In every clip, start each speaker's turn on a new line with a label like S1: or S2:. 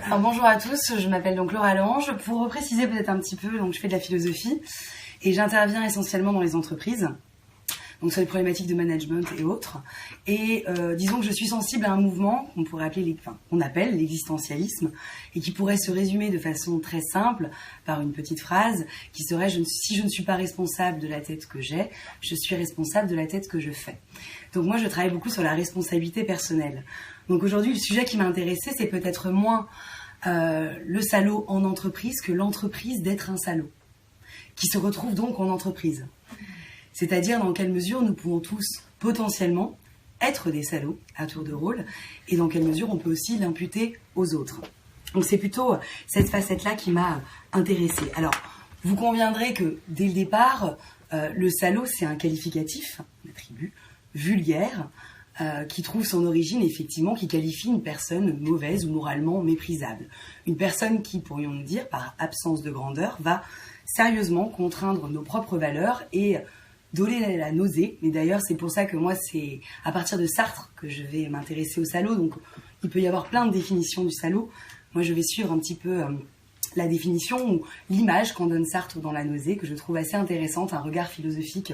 S1: Alors, bonjour à tous, je m'appelle donc Laura Lange. Pour repréciser peut-être un petit peu, donc je fais de la philosophie et j'interviens essentiellement dans les entreprises, donc sur les problématiques de management et autres. Et disons que je suis sensible à un mouvement qu'on pourrait appeler, qu'on appelle l'existentialisme, et qui pourrait se résumer de façon très simple par une petite phrase qui serait si je ne suis pas responsable de la tête que j'ai, je suis responsable de la tête que je fais. Donc moi je travaille beaucoup sur la responsabilité personnelle. Donc aujourd'hui le sujet qui m'a intéressée c'est peut-être moins le salaud en entreprise que l'entreprise d'être un salaud, qui se retrouve donc en entreprise. C'est-à-dire dans quelle mesure nous pouvons tous potentiellement être des salauds à tour de rôle et dans quelle mesure on peut aussi l'imputer aux autres. Donc c'est plutôt cette facette-là qui m'a intéressée. Alors, vous conviendrez que dès le départ, le salaud c'est un qualificatif, un attribut vulgaire qui trouve son origine effectivement, qui qualifie une personne mauvaise ou moralement méprisable. Une personne qui, pourrions-nous dire, par absence de grandeur, va sérieusement contraindre nos propres valeurs et donner la nausée. Mais d'ailleurs, c'est pour ça que moi, c'est à partir de Sartre que je vais m'intéresser au salaud. Donc, il peut y avoir plein de définitions du salaud. Moi, je vais suivre un petit peu la définition ou l'image qu'en donne Sartre dans la nausée, que je trouve assez intéressante, un regard philosophique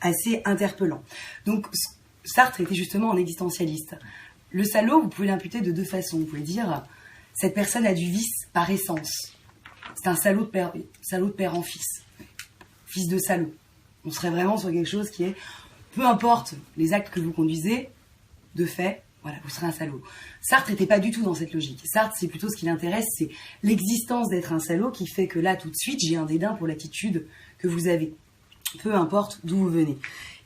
S1: assez interpellant. Donc, Sartre était justement un existentialiste. Le salaud, vous pouvez l'imputer de deux façons. Vous pouvez dire, cette personne a du vice par essence. C'est un salaud de père en fils. Fils de salaud. On serait vraiment sur quelque chose qui est, peu importe les actes que vous conduisez, de fait, voilà, vous serez un salaud. Sartre n'était pas du tout dans cette logique. Sartre, c'est plutôt ce qui l'intéresse, c'est l'existence d'être un salaud qui fait que là, tout de suite, j'ai un dédain pour l'attitude que vous avez. Peu importe d'où vous venez.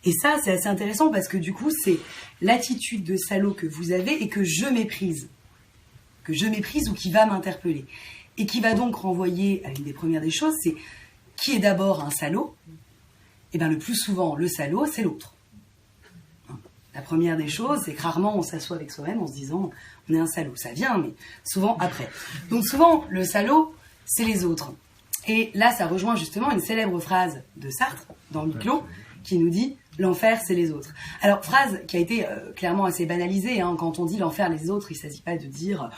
S1: Et ça, c'est assez intéressant parce que du coup, c'est l'attitude de salaud que vous avez et que je méprise. Que je méprise ou qui va m'interpeller. Et qui va donc renvoyer à une des premières des choses, c'est qui est d'abord un salaud? Et bien le plus souvent, le salaud, c'est l'autre. La première des choses, c'est que rarement on s'assoit avec soi-même en se disant on est un salaud. Ça vient, mais souvent après. Donc souvent, le salaud, c'est les autres. Et là, ça rejoint justement une célèbre phrase de Sartre, dans Huis clos, qui nous dit « l'enfer, c'est les autres ». Alors, phrase qui a été clairement assez banalisée. Quand on dit « l'enfer, les autres », il ne s'agit pas de dire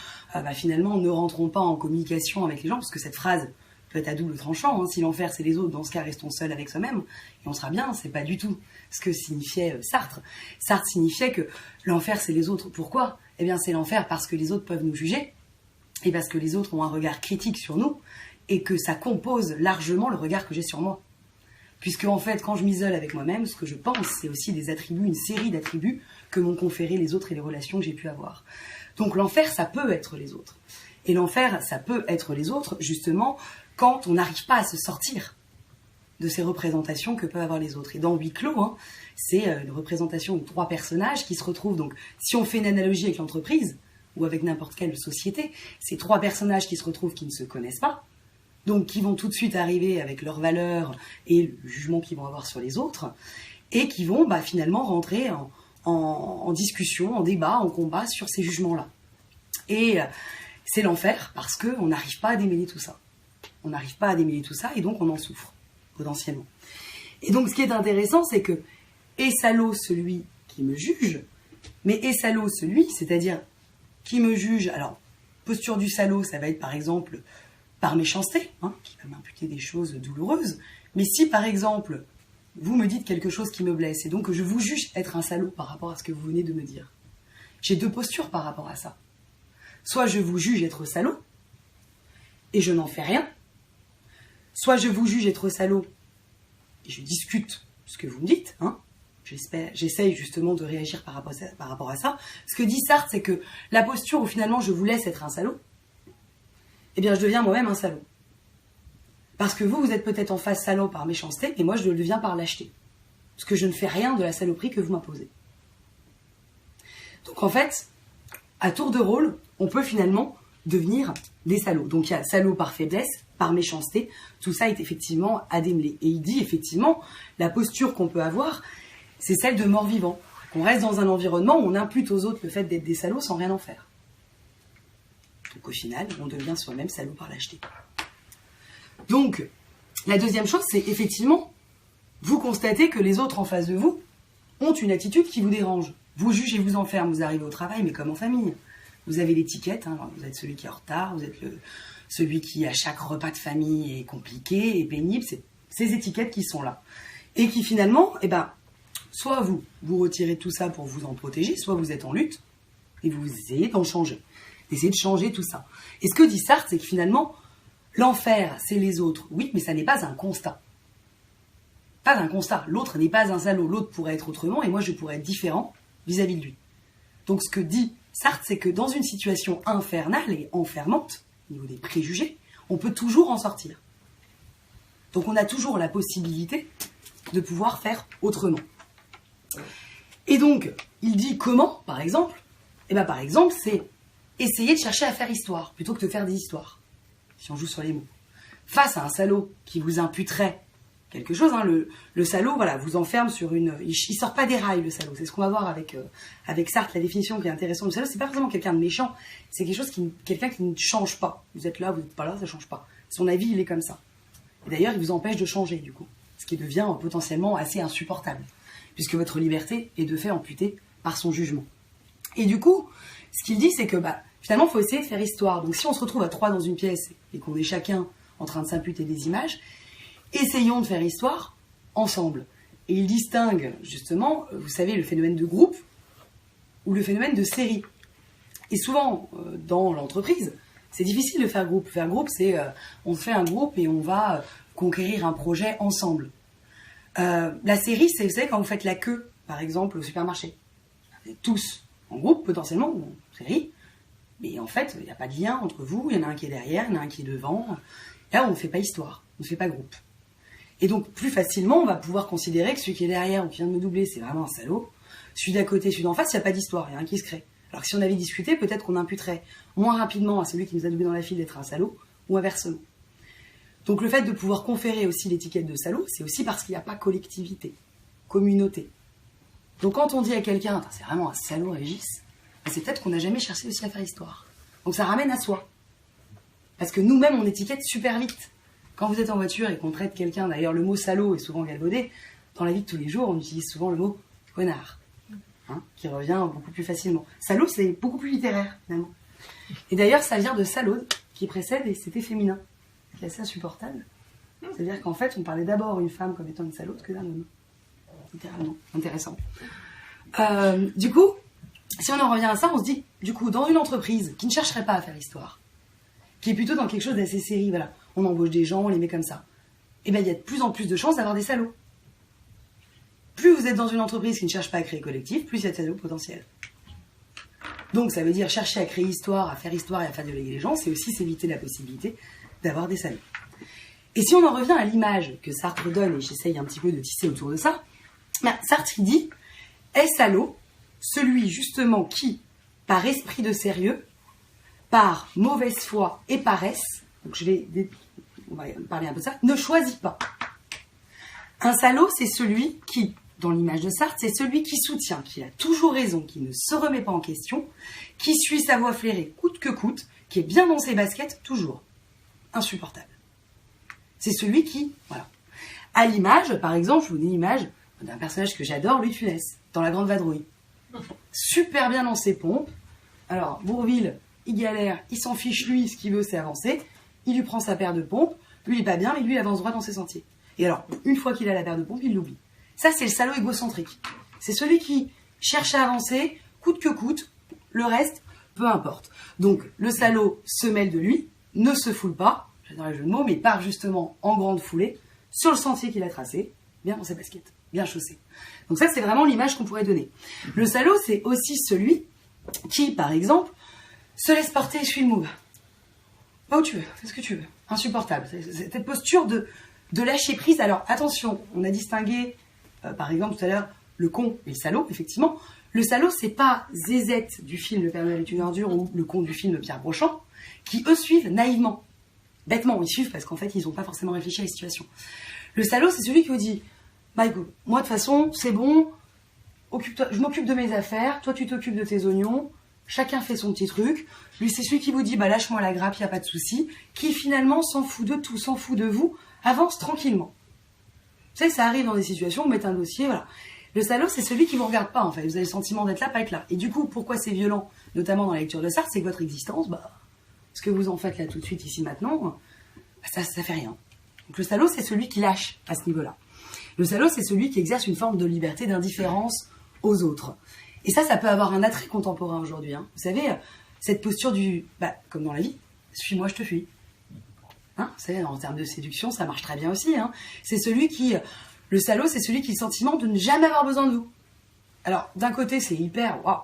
S1: finalement, ne rentrons pas en communication avec les gens, parce que cette phrase peut être à double tranchant. Si l'enfer, c'est les autres, dans ce cas, restons seuls avec soi-même, et on sera bien. C'est pas du tout ce que signifiait Sartre. Sartre signifiait que l'enfer, c'est les autres. Pourquoi ? Eh bien, c'est l'enfer parce que les autres peuvent nous juger, et parce que les autres ont un regard critique sur nous, et que ça compose largement le regard que j'ai sur moi. Puisque, en fait, quand je m'isole avec moi-même, ce que je pense, c'est aussi des attributs, une série d'attributs que m'ont conféré les autres et les relations que j'ai pu avoir. Donc, l'enfer, ça peut être les autres. Et l'enfer, ça peut être les autres, justement, quand on n'arrive pas à se sortir de ces représentations que peuvent avoir les autres. Et dans Huis clos, c'est une représentation de 3 personnages qui se retrouvent. Donc, si on fait une analogie avec l'entreprise, ou avec n'importe quelle société, c'est 3 personnages qui se retrouvent qui ne se connaissent pas, donc qui vont tout de suite arriver avec leurs valeurs et le jugement qu'ils vont avoir sur les autres, et qui vont finalement rentrer en discussion, en débat, en combat sur ces jugements-là. Et c'est l'enfer, parce qu'on n'arrive pas à démêler tout ça. On n'arrive pas à démêler tout ça, et donc on en souffre, potentiellement. Et donc ce qui est intéressant, c'est que est salaud celui qui me juge, mais est salaud celui, c'est-à-dire qui me juge. Alors, posture du salaud, ça va être par exemple par méchanceté, qui va m'imputer des choses douloureuses. Mais si, par exemple, vous me dites quelque chose qui me blesse, et donc que je vous juge être un salaud par rapport à ce que vous venez de me dire, j'ai 2 postures par rapport à ça. Soit je vous juge être salaud, et je n'en fais rien. Soit je vous juge être salaud, et je discute ce que vous me dites. J'essaye justement de réagir par rapport à ça. Ce que dit Sartre, c'est que la posture où finalement je vous laisse être un salaud, eh bien, je deviens moi-même un salaud. Parce que vous êtes peut-être en face salaud par méchanceté, et moi, je le deviens par lâcheté. Parce que je ne fais rien de la saloperie que vous m'imposez. Donc, en fait, à tour de rôle, on peut finalement devenir des salauds. Donc, il y a salaud par faiblesse, par méchanceté. Tout ça est effectivement à démêler. Et il dit, effectivement, la posture qu'on peut avoir, c'est celle de mort-vivant. Qu'on reste dans un environnement où on impute aux autres le fait d'être des salauds sans rien en faire. Donc au final, on devient soi-même salaud par lâcheté. Donc, la deuxième chose, c'est effectivement, vous constatez que les autres en face de vous ont une attitude qui vous dérange. Vous jugez et vous enferme, vous arrivez au travail, mais comme en famille. vous avez l'étiquette, hein, vous êtes celui qui est en retard, vous êtes celui qui, à chaque repas de famille, est compliqué et pénible. C'est ces étiquettes qui sont là. Et qui finalement, soit vous retirez tout ça pour vous en protéger, soit vous êtes en lutte et vous essayez d'en changer. Essayez de changer tout ça. Et ce que dit Sartre, c'est que finalement, l'enfer, c'est les autres. Oui, mais ça n'est pas un constat. Pas un constat. L'autre n'est pas un salaud. L'autre pourrait être autrement et moi, je pourrais être différent vis-à-vis de lui. Donc, ce que dit Sartre, c'est que dans une situation infernale et enfermante, au niveau des préjugés, on peut toujours en sortir. Donc, on a toujours la possibilité de pouvoir faire autrement. Et donc, il dit comment, par exemple ? Par exemple, c'est essayer de chercher à faire histoire, plutôt que de faire des histoires, si on joue sur les mots. Face à un salaud qui vous imputerait quelque chose, hein, le salaud, voilà, vous enferme sur une... Il sort pas des rails, le salaud. C'est ce qu'on va voir avec Sartre, la définition qui est intéressante. Le salaud, c'est pas forcément quelqu'un de méchant, c'est quelqu'un qui ne change pas. Vous êtes là, vous n'êtes pas là, ça change pas. Son avis, il est comme ça. Et d'ailleurs, il vous empêche de changer, du coup. Ce qui devient potentiellement assez insupportable, puisque votre liberté est de fait amputée par son jugement. Et du coup, ce qu'il dit, c'est que finalement, il faut essayer de faire histoire. Donc si on se retrouve à 3 dans une pièce et qu'on est chacun en train de s'imputer des images, essayons de faire histoire ensemble. Et il distingue justement, vous savez, le phénomène de groupe ou le phénomène de série. Et souvent, dans l'entreprise, c'est difficile de faire groupe. Faire groupe, c'est on fait un groupe et on va conquérir un projet ensemble. La série, c'est, vous savez, quand vous faites la queue, par exemple, au supermarché. Tous en groupe, potentiellement, ou en série. Mais en fait, il n'y a pas de lien entre vous. Il y en a un qui est derrière, il y en a un qui est devant. Là, on ne fait pas histoire, on ne fait pas groupe. Et donc, plus facilement, on va pouvoir considérer que celui qui est derrière ou qui vient de me doubler, c'est vraiment un salaud. Celui d'à côté, celui d'en face, il n'y a pas d'histoire, il y a un qui se crée. Alors que si on avait discuté, peut-être qu'on imputerait moins rapidement à celui qui nous a doublé dans la file d'être un salaud, ou inversement. Donc le fait de pouvoir conférer aussi l'étiquette de salaud, c'est aussi parce qu'il n'y a pas collectivité, communauté. Donc quand on dit à quelqu'un, c'est vraiment un salaud Régis, c'est peut-être qu'on n'a jamais cherché aussi à faire histoire. Donc ça ramène à soi. Parce que nous-mêmes, on étiquette super vite. Quand vous êtes en voiture et qu'on traite quelqu'un, d'ailleurs le mot salaud est souvent galvaudé, dans la vie de tous les jours, on utilise souvent le mot connard, qui revient beaucoup plus facilement. Salaud, c'est beaucoup plus littéraire, finalement. Et d'ailleurs, ça vient de salaude, qui précède, et c'était féminin, qui est assez insupportable. C'est-à-dire qu'en fait, on parlait d'abord une femme comme étant une salaude que d'un homme. Littéralement. Intéressant. Du coup, si on en revient à ça, on se dit, du coup, dans une entreprise qui ne chercherait pas à faire histoire, qui est plutôt dans quelque chose d'assez série, voilà, on embauche des gens, on les met comme ça, il y a de plus en plus de chances d'avoir des salauds. Plus vous êtes dans une entreprise qui ne cherche pas à créer collectif, plus il y a de salauds potentiels. Donc ça veut dire chercher à créer histoire, à faire histoire et à faire déléguer les gens, c'est aussi s'éviter la possibilité d'avoir des salauds. Et si on en revient à l'image que Sartre donne, et j'essaye un petit peu de tisser autour de ça, Sartre il dit « Est salaud celui justement qui, par esprit de sérieux, par mauvaise foi et paresse, donc on va parler un peu de ça, ne choisit pas. Un salaud, c'est celui qui, dans l'image de Sartre, c'est celui qui soutient, qui a toujours raison, qui ne se remet pas en question, qui suit sa voie flairée coûte que coûte, qui est bien dans ses baskets, toujours. Insupportable. C'est celui qui, voilà. À l'image, par exemple, je vous donne l'image d'un personnage que j'adore, Louis de Funès, dans La Grande Vadrouille. Super bien dans ses pompes. Alors, Bourvil, il galère, il s'en fiche, lui, ce qu'il veut, c'est avancer. Il lui prend sa paire de pompes, lui, il est pas bien, mais lui, il avance droit dans ses sentiers. Et alors, une fois qu'il a la paire de pompes, il l'oublie. Ça, c'est le salaud égocentrique. C'est celui qui cherche à avancer, coûte que coûte, le reste, peu importe. Donc, le salaud se mêle de lui, ne se foule pas, j'adore les jeux de mots, mais part justement en grande foulée, sur le sentier qu'il a tracé, bien dans ses baskets, bien chaussé. Donc ça, c'est vraiment l'image qu'on pourrait donner. Le salaud, c'est aussi celui qui, par exemple, se laisse porter et suit le move. Va où tu veux, fais ce que tu veux. Insupportable. Cette posture de lâcher prise. Alors, attention, on a distingué, par exemple, tout à l'heure, le con et le salaud, effectivement. Le salaud, c'est pas Zézette du film Le Père Noël est une ordure ou le con du film Pierre Brochant, qui, eux, suivent naïvement. Bêtement, ils suivent parce qu'en fait, ils n'ont pas forcément réfléchi à la situation. Le salaud, c'est celui qui vous dit, bah écoute, moi, de toute façon, c'est bon, occupe-toi, je m'occupe de mes affaires, toi, tu t'occupes de tes oignons, chacun fait son petit truc. Lui, c'est celui qui vous dit, bah lâche-moi la grappe, y a pas de souci, qui finalement s'en fout de tout, s'en fout de vous, avance tranquillement. Vous savez, ça arrive dans des situations, vous mettez un dossier, voilà. Le salaud, c'est celui qui vous regarde pas, en fait. Vous avez le sentiment d'être là, pas être là. Et du coup, pourquoi c'est violent, notamment dans la lecture de Sartre, c'est que votre existence, ce que vous en faites là tout de suite, ici, maintenant, ça fait rien. Donc le salaud, c'est celui qui lâche à ce niveau-là. Le salaud, c'est celui qui exerce une forme de liberté, d'indifférence aux autres. Et ça peut avoir un attrait contemporain aujourd'hui. Hein. Vous savez, cette posture comme dans la vie, suis-moi, je te fuis. Hein, vous savez, en termes de séduction, ça marche très bien aussi. Hein. C'est celui qui... Le salaud, c'est celui qui a le sentiment de ne jamais avoir besoin de vous. Alors, d'un côté, c'est hyper... Waouh,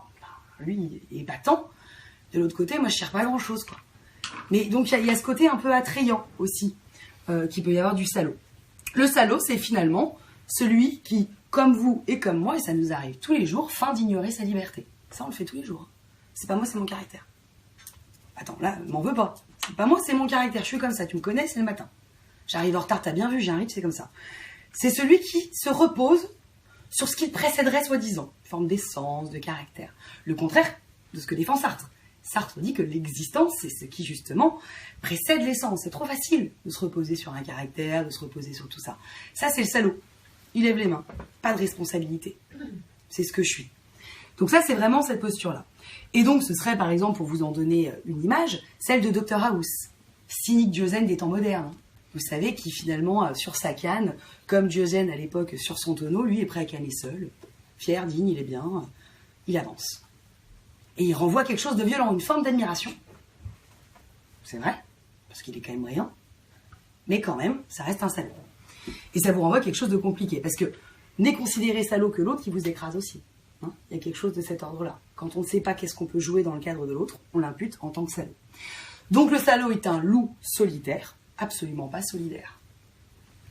S1: lui, il est épatant. De l'autre côté, moi, je ne cherche pas grand-chose, quoi. Mais donc, il y a ce côté un peu attrayant aussi, qu'il peut y avoir du salaud. Le salaud, c'est finalement celui qui, comme vous et comme moi, et ça nous arrive tous les jours, feint d'ignorer sa liberté. Ça, on le fait tous les jours. C'est pas moi, c'est mon caractère. Attends, là, m'en veux pas. C'est pas moi, c'est mon caractère. Je suis comme ça, tu me connais, c'est le matin. J'arrive en retard, t'as bien vu, j'arrive, c'est comme ça. C'est celui qui se repose sur ce qui précéderait soi-disant, une forme d'essence, de caractère. Le contraire de ce que défend Sartre. Sartre dit que l'existence, c'est ce qui, justement, précède l'essence. C'est trop facile de se reposer sur un caractère, de se reposer sur tout ça. Ça, c'est le salaud. Il lève les mains. Pas de responsabilité. C'est ce que je suis. Donc ça, c'est vraiment cette posture-là. Et donc, ce serait, par exemple, pour vous en donner une image, celle de Dr House, cynique Diogène des temps modernes. Vous savez, qui finalement, sur sa canne, comme Diogène à l'époque sur son tonneau, lui est prêt à canner seul. Fier, digne, il est bien, il avance. Et il renvoie quelque chose de violent, une forme d'admiration. C'est vrai, parce qu'il est quand même brillant. Mais quand même, ça reste un salaud. Et ça vous renvoie quelque chose de compliqué, parce que n'est considéré salaud que l'autre qui vous écrase aussi. Hein, il y a quelque chose de cet ordre-là. Quand on ne sait pas qu'est-ce qu'on peut jouer dans le cadre de l'autre, on l'impute en tant que salaud. Donc le salaud est un loup solitaire, absolument pas solidaire.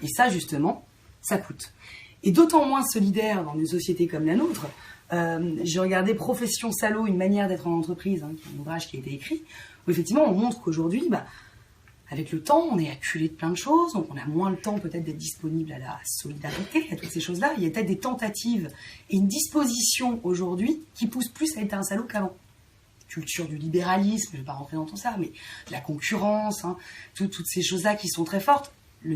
S1: Et ça, justement, ça coûte. Et d'autant moins solidaire dans une société comme la nôtre. J'ai regardé Profession salaud, une manière d'être en entreprise, qui est un ouvrage qui a été écrit, où effectivement on montre qu'aujourd'hui, avec le temps, on est acculé de plein de choses, donc on a moins le temps peut-être d'être disponible à la solidarité, à toutes ces choses-là. Il y a peut-être des tentatives et une disposition aujourd'hui qui pousse plus à être un salaud qu'avant. Culture du libéralisme, je ne vais pas rentrer dans tout ça, mais de la concurrence, toutes ces choses-là qui sont très fortes. Le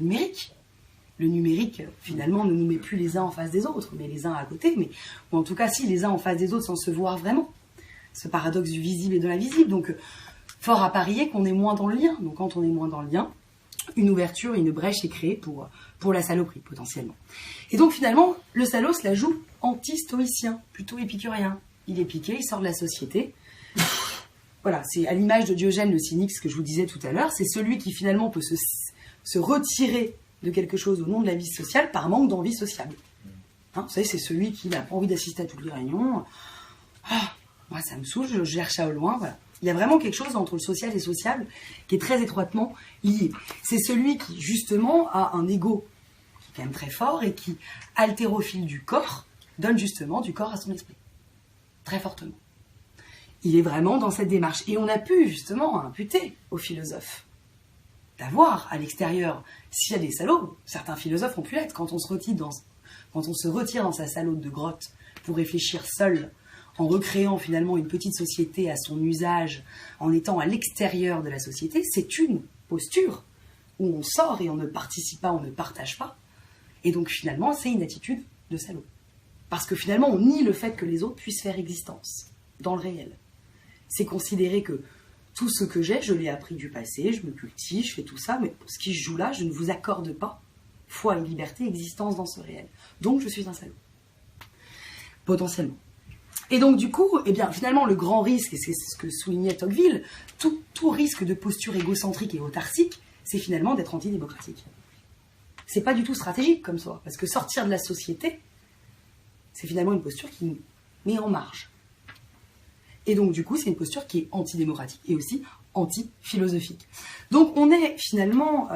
S1: numérique, finalement, ne nous met plus les uns en face des autres, mais les uns à côté, ou en tout cas, si, les uns en face des autres sans se voir vraiment. Ce paradoxe du visible et de l'invisible. Donc, fort à parier qu'on est moins dans le lien. Donc, quand on est moins dans le lien, une ouverture, une brèche est créée pour la saloperie, potentiellement. Et donc, finalement, le salaud se la joue anti-stoïcien, plutôt épicurien. Il est piqué, il sort de la société. Voilà, c'est à l'image de Diogène le cynique, ce que je vous disais tout à l'heure, c'est celui qui finalement peut se retirer de quelque chose au nom de la vie sociale par manque d'envie sociable. Vous savez, c'est celui qui n'a pas envie d'assister à toutes les réunions. Moi, ça me saoule, je gère ça au loin, voilà. Il y a vraiment quelque chose entre le social et le sociable qui est très étroitement lié. C'est celui qui, justement, a un ego qui est quand même très fort et qui, haltérophile du corps, donne justement du corps à son esprit. Très fortement. Il est vraiment dans cette démarche. Et on a pu, justement, imputer aux philosophes d'avoir, à l'extérieur, s'il y a des salauds, certains philosophes ont pu l'être, quand on se retire dans sa salaude de grotte pour réfléchir seul, en recréant finalement une petite société à son usage, en étant à l'extérieur de la société, c'est une posture où on sort et on ne participe pas, on ne partage pas. Et donc finalement, c'est une attitude de salaud. Parce que finalement, on nie le fait que les autres puissent faire existence dans le réel. C'est considérer que tout ce que j'ai, je l'ai appris du passé, je me cultive, je fais tout ça, mais ce qui se joue là, je ne vous accorde pas foi et liberté, existence dans ce réel. Donc je suis un salaud. Potentiellement. Et donc du coup, finalement, le grand risque, et c'est ce que soulignait Tocqueville, tout risque de posture égocentrique et autarcique, c'est finalement d'être antidémocratique. C'est pas du tout stratégique comme ça, parce que sortir de la société, c'est finalement une posture qui nous met en marge. Et donc, du coup, c'est une posture qui est antidémocratique et aussi anti-philosophique. Donc, on est finalement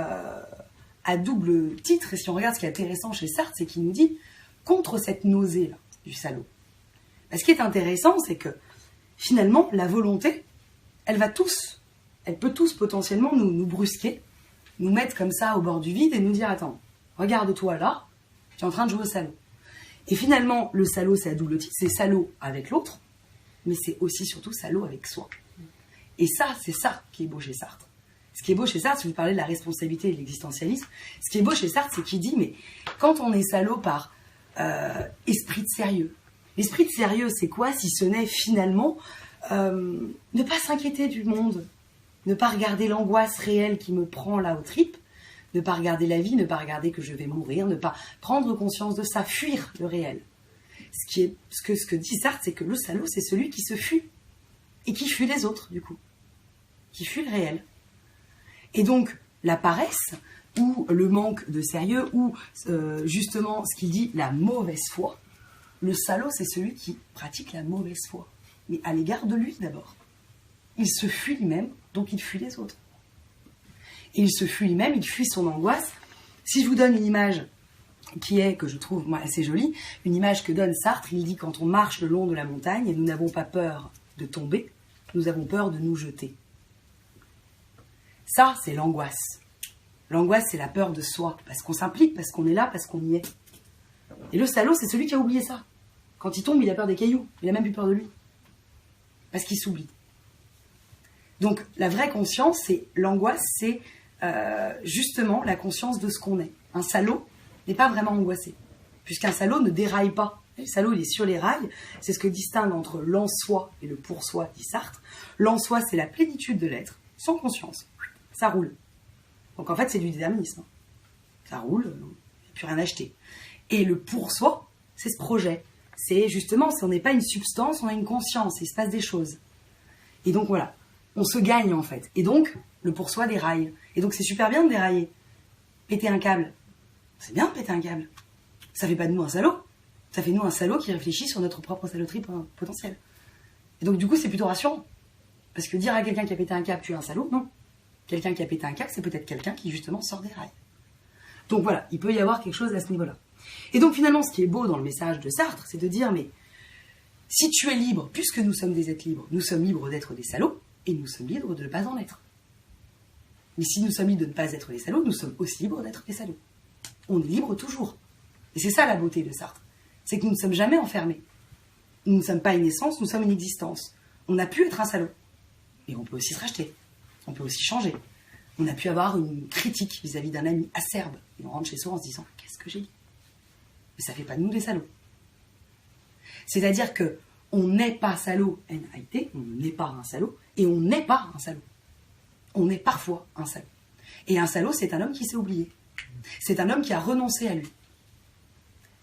S1: à double titre, et si on regarde ce qui est intéressant chez Sartre, c'est qu'il nous dit contre cette nausée-là du salaud. Ce qui est intéressant, c'est que finalement, la volonté, elle peut tous potentiellement nous brusquer, nous mettre comme ça au bord du vide et nous dire, attends, regarde-toi là, tu es en train de jouer au salaud. Et finalement, le salaud, c'est à double titre, c'est salaud avec l'autre, mais c'est aussi surtout salaud avec soi. Et ça, c'est ça qui est beau chez Sartre. Ce qui est beau chez Sartre, si vous parlez de la responsabilité et de l'existentialisme, ce qui est beau chez Sartre, c'est qu'il dit, mais quand on est salaud par esprit de sérieux. L'esprit de sérieux, c'est quoi si ce n'est finalement ne pas s'inquiéter du monde, ne pas regarder l'angoisse réelle qui me prend là aux tripes, ne pas regarder la vie, ne pas regarder que je vais mourir, ne pas prendre conscience de ça, fuir le réel. Ce que dit Sartre, c'est que le salaud, c'est celui qui se fuit et qui fuit les autres, du coup, qui fuit le réel. Et donc, la paresse, ou le manque de sérieux, ou justement, ce qu'il dit, la mauvaise foi, le salaud, c'est celui qui pratique la mauvaise foi. Mais à l'égard de lui, d'abord. Il se fuit lui-même, donc il fuit les autres. Et il se fuit lui-même, il fuit son angoisse. Si je vous donne une image qui est, que je trouve moi, assez jolie, une image que donne Sartre, il dit quand on marche le long de la montagne, nous n'avons pas peur de tomber, nous avons peur de nous jeter. Ça, c'est l'angoisse. L'angoisse, c'est la peur de soi, parce qu'on s'implique, parce qu'on est là, parce qu'on y est. Et le salaud, c'est celui qui a oublié ça. Quand il tombe, il a peur des cailloux, il a même plus peur de lui. Parce qu'il s'oublie. Donc, la vraie conscience, c'est l'angoisse, c'est justement la conscience de ce qu'on est. Un salaud n'est pas vraiment angoissé, puisqu'un salaud ne déraille pas. Le salaud, il est sur les rails. C'est ce que distingue entre l'en-soi et le pour-soi, dit Sartre. L'en-soi, c'est la plénitude de l'être, sans conscience. Ça roule. Donc en fait, c'est du déterminisme. Ça roule, il n'y a plus rien à acheter. Et le pour-soi, c'est ce projet. C'est justement, si on n'est pas une substance, on a une conscience, il se passe des choses. Et donc voilà, on se gagne en fait. Et donc, le pour-soi déraille. Et donc c'est super bien de dérailler. Péter un câble. C'est bien de péter un câble. Ça fait pas de nous un salaud. Ça fait de nous un salaud qui réfléchit sur notre propre saloperie potentielle. Et donc du coup, c'est plutôt rassurant. Parce que dire à quelqu'un qui a pété un câble, tu es un salaud, non. Quelqu'un qui a pété un câble, c'est peut-être quelqu'un qui justement sort des rails. Donc voilà, il peut y avoir quelque chose à ce niveau-là. Et donc finalement, ce qui est beau dans le message de Sartre, c'est de dire, mais si tu es libre, puisque nous sommes des êtres libres, nous sommes libres d'être des salauds, et nous sommes libres de ne pas en être. Mais si nous sommes libres de ne pas être des salauds, nous sommes aussi libres d'être des salauds. On est libre toujours. Et c'est ça la beauté de Sartre. C'est que nous ne sommes jamais enfermés. Nous ne sommes pas une essence, nous sommes une existence. On a pu être un salaud. Et on peut aussi se racheter. On peut aussi changer. On a pu avoir une critique vis-à-vis d'un ami acerbe. Et on rentre chez soi en se disant « Qu'est-ce que j'ai dit ?» Mais ça ne fait pas de nous des salauds. C'est-à-dire que on n'est pas salaud, N-A-I-T, on n'est pas un salaud, et on n'est pas un salaud. On est parfois un salaud. Et un salaud, c'est un homme qui s'est oublié. C'est un homme qui a renoncé à lui.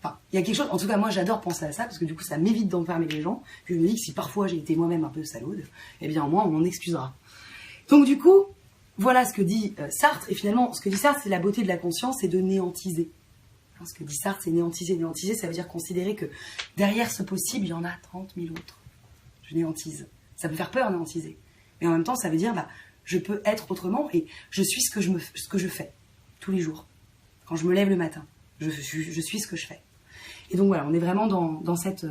S1: Enfin, il y a quelque chose, en tout cas moi j'adore penser à ça, parce que du coup ça m'évite d'enfermer les gens, puis je me dis que si parfois j'ai été moi-même un peu salaude, eh bien au moins on m'en excusera. Donc du coup, voilà ce que dit Sartre, et finalement ce que dit Sartre c'est la beauté de la conscience, c'est de néantiser. Ce que dit Sartre c'est néantiser. Néantiser ça veut dire considérer que derrière ce possible il y en a 30 000 autres. Je néantise. Ça peut faire peur néantiser. Mais en même temps ça veut dire je peux être autrement et je suis ce que je fais tous les jours. Quand je me lève le matin, je suis ce que je fais. Et donc voilà, on est vraiment dans cette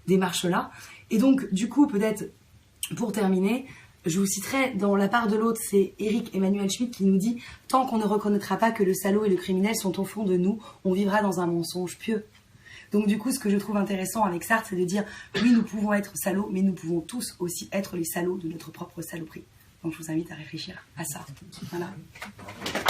S1: démarche-là. Et donc, du coup, peut-être, pour terminer, je vous citerai dans La part de l'autre, c'est Éric Emmanuel Schmitt qui nous dit « Tant qu'on ne reconnaîtra pas que le salaud et le criminel sont au fond de nous, on vivra dans un mensonge pieux. » Donc du coup, ce que je trouve intéressant avec Sartre, c'est de dire « Oui, nous pouvons être salauds, mais nous pouvons tous aussi être les salauds de notre propre saloperie. » Donc je vous invite à réfléchir à ça. Voilà.